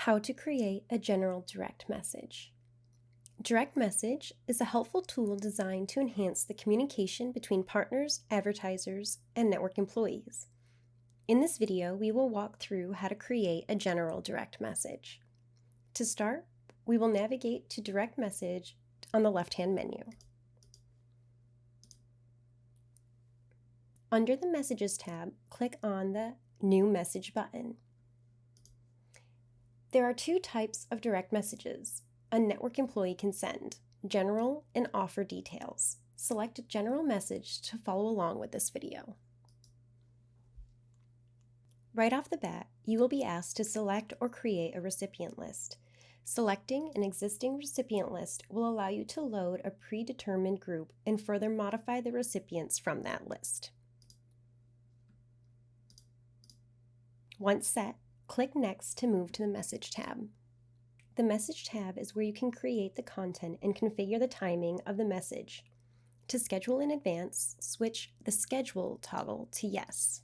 How to create a general direct message. Direct message is a helpful tool designed to enhance the communication between partners, advertisers, and network employees. In this video, we will walk through how to create a general direct message. To start, we will navigate to Direct Message on the left-hand menu. Under the Messages tab, click on the New Message button. There are two types of direct messages a network employee can send, general and offer details. Select a general message to follow along with this video. Right off the bat, you will be asked to select or create a recipient list. Selecting an existing recipient list will allow you to load a predetermined group and further modify the recipients from that list. Once set, click Next to move to the Message tab. The Message tab is where you can create the content and configure the timing of the message. To schedule in advance, switch the Schedule toggle to Yes.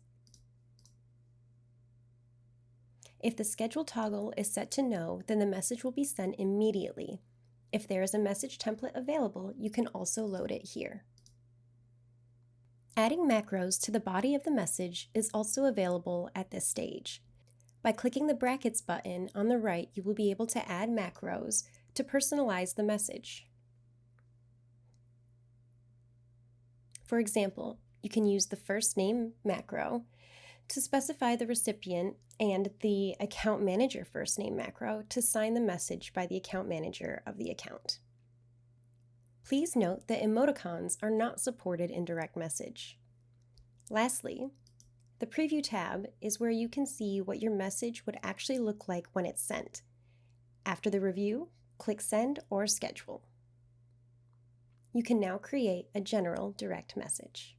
If the Schedule toggle is set to No, then the message will be sent immediately. If there is a message template available, you can also load it here. Adding macros to the body of the message is also available at this stage. By clicking the brackets button on the right, you will be able to add macros to personalize the message. For example, you can use the first name macro to specify the recipient and the account manager first name macro to sign the message by the account manager of the account. Please note that emoticons are not supported in direct message. Lastly, the Preview tab is where you can see what your message would actually look like when it's sent. After the review, click Send or Schedule. You can now create a general direct message.